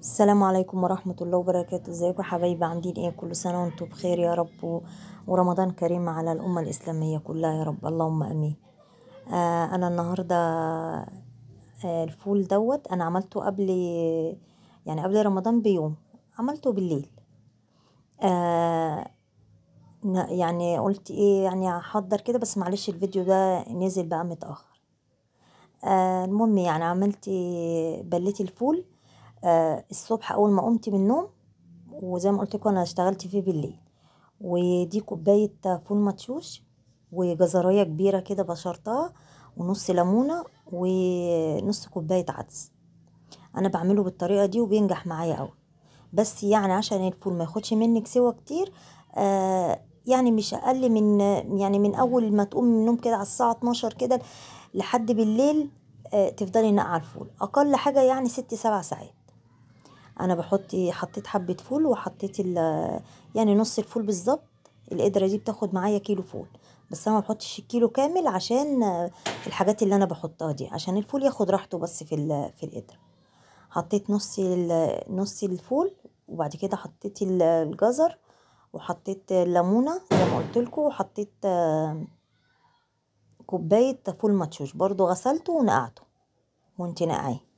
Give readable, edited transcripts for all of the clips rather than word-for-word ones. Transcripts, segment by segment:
السلام عليكم ورحمة الله وبركاته. ازيكم يا حبايبي؟ عاملين ايه؟ كل سنة وانتم بخير يا رب ورمضان كريم على الأمة الإسلامية كلها يا رب، اللهم أمين. أنا النهاردة الفول دوت أنا عملته قبل رمضان بيوم. عملته بالليل. آه يعني قلت ايه، يعني هحضر كده، بس معلش الفيديو ده نزل بقى متأخر. المهم يعني بليت الفول الصبح أول ما قمت من النوم، وزي ما قلت لكم انا اشتغلت فيه بالليل. ودي كوبايه فول مدشوش، وجزرايه كبيره كده بشرتها، ونص ليمونه، ونص كوبايه عدس. انا بعمله بالطريقه دي وبينجح معايا قوي. بس يعني عشان الفول ما ياخدش منك سوا كتير، يعني مش اقل من، يعني من اول ما تقوم من النوم كده على الساعه 12 كده لحد بالليل. تفضلي نقع الفول اقل حاجه يعني 6 7 ساعات. انا حطيت حبة فول، وحطيت يعني نص الفول بالظبط. القدرة دي بتاخد معايا كيلو فول، بس انا ما بحطش الكيلو كامل عشان الحاجات اللي انا بحطها دي، عشان الفول ياخد راحته بس في القدرة. حطيت نص الفول، وبعد كده حطيت الجزر، وحطيت ليمونة زي ما قلت لكم، وحطيت كوباية فول مدشوش برضو غسلته ونقعته وانت نقعيه.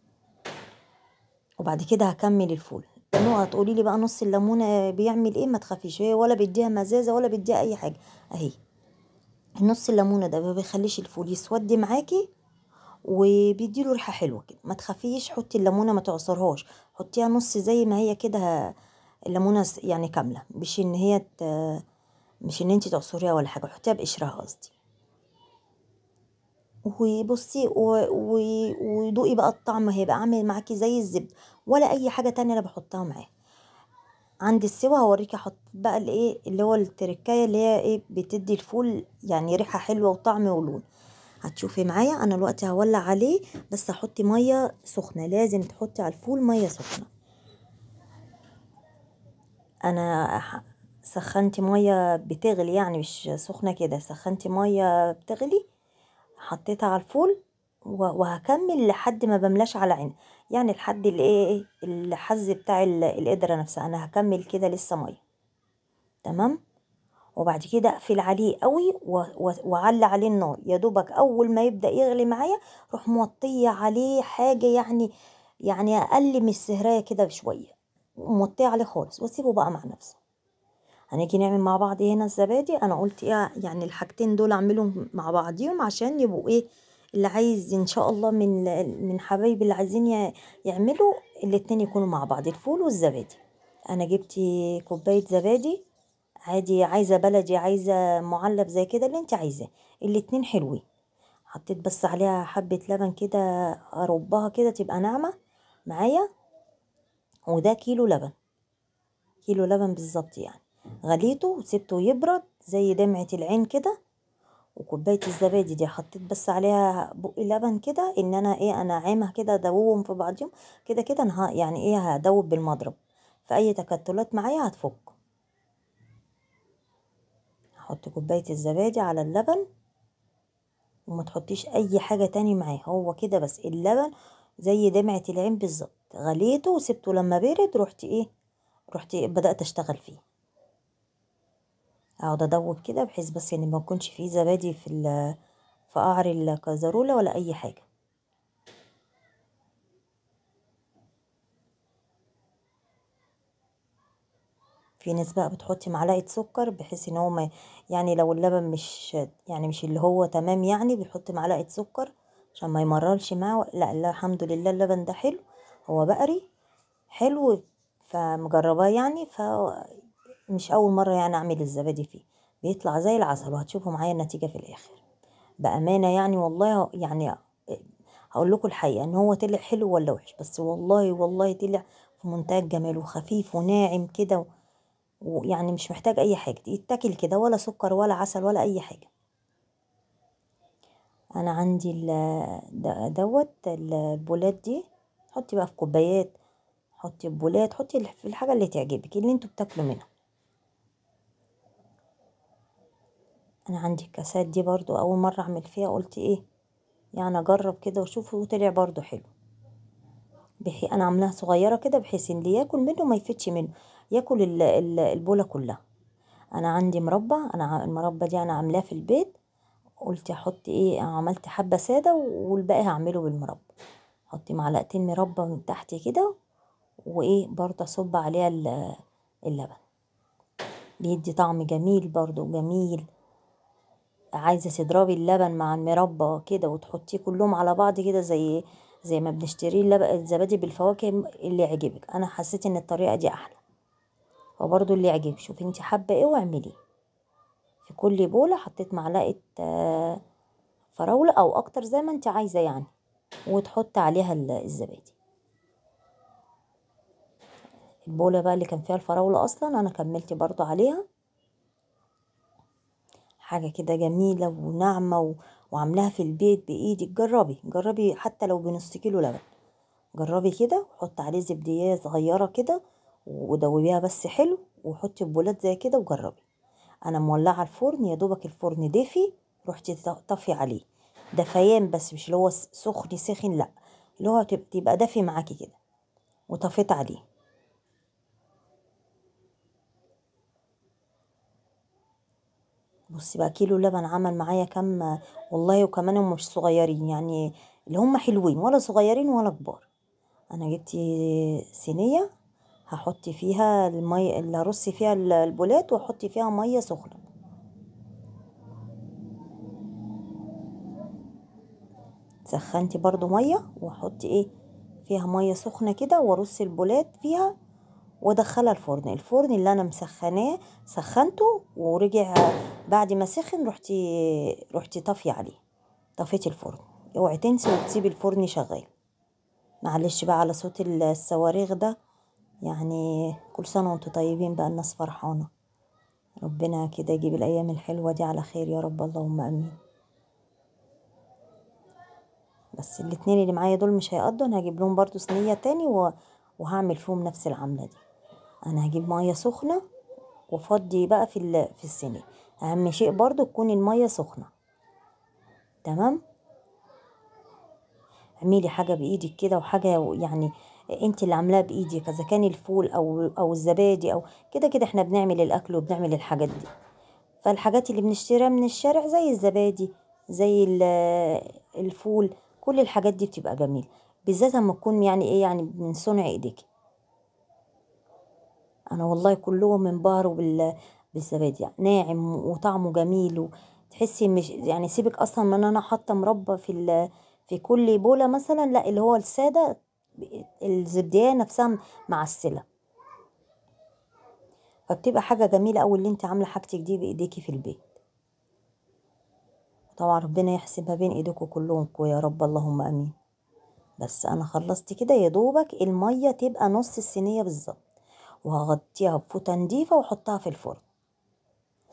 وبعد كده هكمل الفول. هتقولي لي بقى نص الليمونه بيعمل ايه؟ ما تخافيش، هي ولا بيديها مزازه ولا بيديها اي حاجه. اهي نص الليمونه ده ما بيخليش الفول يسود معاكي، وبيديله ريحه حلوه كده. ما تخافيش، حطي الليمونه ما تعصرهاش، حطيها نص زي ما هي كده. الليمونه يعني كامله، مش ان انت تعصريها ولا حاجه، حطيها بقشرها قصدي. وبصي ودوقي بقى الطعم، هيبقى عامل معاكي زي الزبده، ولا اي حاجه تانية انا بحطها معاه. عند السوا هوريكي احط بقى الايه اللي هو التركايه اللي هي ايه بتدي الفول يعني ريحه حلوه وطعم ولون. هتشوفي معايا انا دلوقتي هولع عليه، بس هحطي ميه سخنه، لازم تحطي على الفول ميه سخنه. انا سخنتي ميه بتغلي، يعني مش سخنه كده، سخنتي ميه بتغلي، حطيتها على الفول. وهكمل لحد ما بملاش على عين، يعني لحد الايه الحز بتاع القدره نفسها. انا هكمل كده لسه ميه. تمام. وبعد كده اقفل عليه قوي واعلي عليه النار، يا دوبك اول ما يبدا يغلي معايا روح موطيه عليه حاجه، يعني اقل من السهرايه كده بشويه، موطيه عليه خالص واسيبه بقى مع نفسه. هنيجي نعمل مع بعض هنا الزبادي. انا قلت ايه يعني الحاجتين دول اعملهم مع بعضيهم عشان يبقوا ايه، اللي عايز ان شاء الله من حبايبي اللي عايزين يعملوا الاتنين يكونوا مع بعض، الفول والزبادي. انا جبت كوبايه زبادي عادي، عايزه بلدي عايزه معلب زي كده اللي انت عايزاه، الاتنين حلوين. حطيت بس عليها حبه لبن كده، اربها كده تبقى ناعمه معايا. وده كيلو لبن، كيلو لبن بالظبط يعني. غليته وسبته يبرد زي دمعة العين كده. وكوباية الزبادي دي حطيت بس عليها بق لبن كده، ان انا ايه انا عامها كده ادوبهم في بعضهم. كده كده انا يعني ايه هدوب بالمضرب، فاي تكتلات معايا هتفك. هحط كوباية الزبادي على اللبن، وما تحطيش اي حاجة تاني معاه، هو كده بس اللبن زي دمعة العين بالظبط. غليته وسبته لما برد، رحت بدأت اشتغل فيه. اقعد ادوب كده بحيث بس ان ما يكونش فيه زبادي في قعر الكزرولة ولا اي حاجة. في ناس بقى بتحطي معلقة سكر بحيث ان هو ما، يعني لو اللبن مش اللي هو تمام، يعني بيحط معلقة سكر عشان ما يمررش معاه. لا لا، الحمد لله اللبن ده حلو، هو بقري حلو، فمجرباه يعني. مش اول مرة يعني اعمل الزبادي فيه، بيطلع زي العسل، وهتشوفوا معايا النتيجة في الاخر بأمانة يعني. والله يعني هقول لكم الحقيقة ان هو طلع حلو ولا وحش، بس والله والله طلع في منتهى الجمال، وخفيف وناعم كده، ويعني مش محتاج اي حاجة يتاكل كده، ولا سكر ولا عسل ولا اي حاجة. انا عندي البولات دي. حطي بقى في كوبايات، حطي في بولات، حطي في الحاجة اللي تعجبك اللي انتوا بتاكلوا منها. انا عندي الكاسات دي برضو اول مرة اعمل فيها، قلت ايه يعني اجرب كده واشوفه، وطلع برضو حلو. انا عاملاها صغيره كده بحيث ان اللي ياكل منه ما يفتش منه، ياكل البوله كلها. انا عندي مربى، المربى دي انا عاملاها في البيت. قلت احط ايه، عملت حبه ساده والباقي هعمله بالمربى. حطي معلقتين مربى من تحت كده، وايه برضه اصب عليها اللبن، بيدي طعم جميل برضه جميل. عايزه تضربي اللبن مع المربى كده وتحطيه كلهم على بعض كده، زي ما بنشتري الزبادي بالفواكه، اللي يعجبك. انا حسيت ان الطريقه دي احلى، فبرضه اللي يعجبك شوفي انت حابه ايه واعمليه. في كل بوله حطيت معلقه فراوله او اكتر زي ما انت عايزه يعني، وتحط عليها الزبادي. البوله بقى اللي كان فيها الفراوله اصلا انا كملت برضو عليها. حاجه كده جميله وناعمه وعاملاها في البيت بايدك. جربي حتى لو بنص كيلو لبن، جربي كده وحط عليه زبدية صغيره كده ودوبيها بس حلو، وحطي في بولات زي كده وجربي. انا مولعه الفرن، يا دوبك الفرن دافي رحت طفي عليه دفيان، بس مش اللي هو سخن سخن، لا، اللي هو تبقى دافي معاكي كده، وطفيت عليه. بصي بقى كيلو لبن عمل معايا كام والله، وكمان هم مش صغيرين يعني، اللي هم حلوين، ولا صغيرين ولا كبار. انا جبت صينيه هحط فيها الميه اللي هرص فيها البولات، واحط فيها ميه سخنه. سخنتي برضو ميه، واحط ايه فيها ميه سخنه كده، وارص البولات فيها وادخلها الفرن اللي انا مسخناه. سخنته ورجع بعد ما سخن، رحتي طافيه عليه، طفيتي الفرن. اوعي تنسي وتسيبي الفرن شغال. معلش بقى على صوت الصواريخ ده يعني. كل سنه وانتم طيبين بقى، الناس فرحانه. ربنا كده يجيب الايام الحلوه دي على خير يا رب، اللهم امين. بس الاتنين اللي معايا دول مش هيقضوا، انا هجيب لهم برضو صينيه تاني وهعمل فيهم نفس العمله دي. انا هجيب ميه سخنه وفضي بقى في الصينيه. اهم شيء برضو تكون الميه سخنه. تمام. اعملي حاجه بايدك كده، وحاجه يعني انت اللي عاملاها بايدك، اذا كان الفول او الزبادي او كده كده. احنا بنعمل الاكل وبنعمل الحاجات دي. فالحاجات اللي بنشتريها من الشارع زي الزبادي، زي الفول، كل الحاجات دي بتبقى جميله، بالذات لما تكون يعني ايه، يعني من صنع ايديك. انا والله كلهم انبهروا بالزبادي، يعني ناعم وطعمه جميل، وتحسي مش يعني، سيبك اصلا من انا حاطه مربى في كل بوله مثلا، لا، اللي هو الساده، الزبديه نفسها معسله. فبتبقى حاجه جميله قوي اللي انت عامله حاجتك دي بايديكي في البيت. طبعا ربنا يحسن ما بين ايديكم كلهم يا رب، اللهم امين. بس انا خلصت كده، يا دوبك الميه تبقى نص الصينيه بالظبط، وهغطيها بفوطه نضيفه واحطها في الفرن.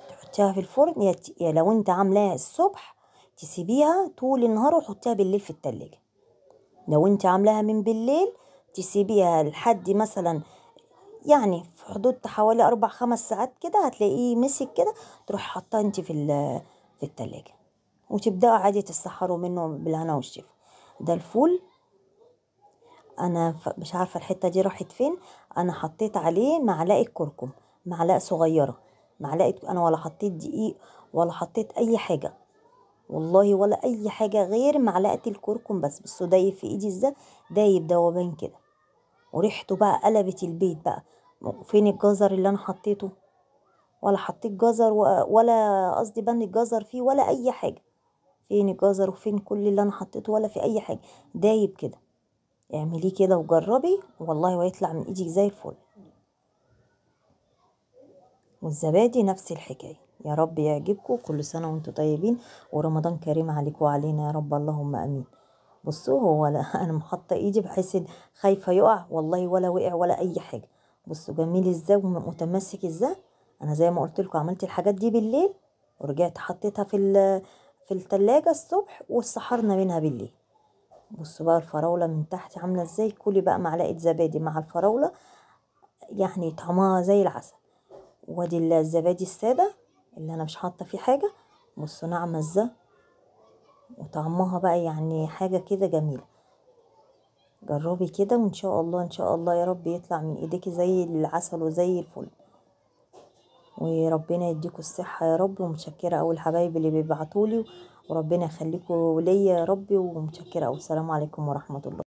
تحطيها في الفرن، يا لو انت عاملاها الصبح تسيبيها طول النهار وحطيها بالليل في التلاجة. لو انت عاملاها من بالليل تسيبيها لحد مثلا يعني في حدود حوالي 4 5 ساعات كده، هتلاقيه مسك كده، تروح حاطاه انت في التلاجة، وتبدأوا عادي تسحروا منه بالهنا والشفا. ده الفول. انا مش عارفة الحتة دي راحت فين. انا حطيت عليه معلقة كركم، معلقة صغيرة، معلقة. انا ولا حطيت دقيق ولا حطيت اي حاجة والله، ولا اي حاجة غير معلقة الكركم بس. بصوا دايب في ايدي ازاي، دايب دوبان كده، وريحته بقى قلبت البيت بقى. فين الجزر اللي انا حطيته؟ ولا حطيت جزر ولا قصدي بند الجزر فيه ولا اي حاجة. فين الجزر وفين كل اللي انا حطيته؟ ولا في اي حاجة، دايب كده. اعمليه كده وجربي والله، ويطلع من ايدك زي الفل. والزبادي نفس الحكاية. يا رب يعجبكم، كل سنة وانتم طيبين، ورمضان كريم عليكم وعلينا يا رب، اللهم امين. بصوا هو انا محطة ايدي بحيث خايفة يقع، والله ولا وقع ولا اي حاجة. بصوا جميل ازاي ومتمسك ازاي. انا زي ما قلت لكم عملت الحاجات دي بالليل، ورجعت حطيتها في التلاجة الصبح، وسحرنا منها بالليل. بصوا بقى الفراولة من تحت عاملة ازاي. كلي بقى معلقة زبادي مع الفراولة، يعني طعمها زي العسل. وادي الزبادي السادة اللي انا مش حاطة فيه حاجة. بصوا ناعمة ازاي، وطعمها بقى يعني حاجة كده جميلة. جربي كده وان شاء الله ان شاء الله يا رب يطلع من ايديكي زي العسل وزي الفل، وربنا يديكوا الصحة يا رب. ومتشكرة اوي الحبايب اللي بيبعتولي، وربنا يخليكوا ليا يا رب، ومتشكرة اوي. السلام عليكم ورحمة الله.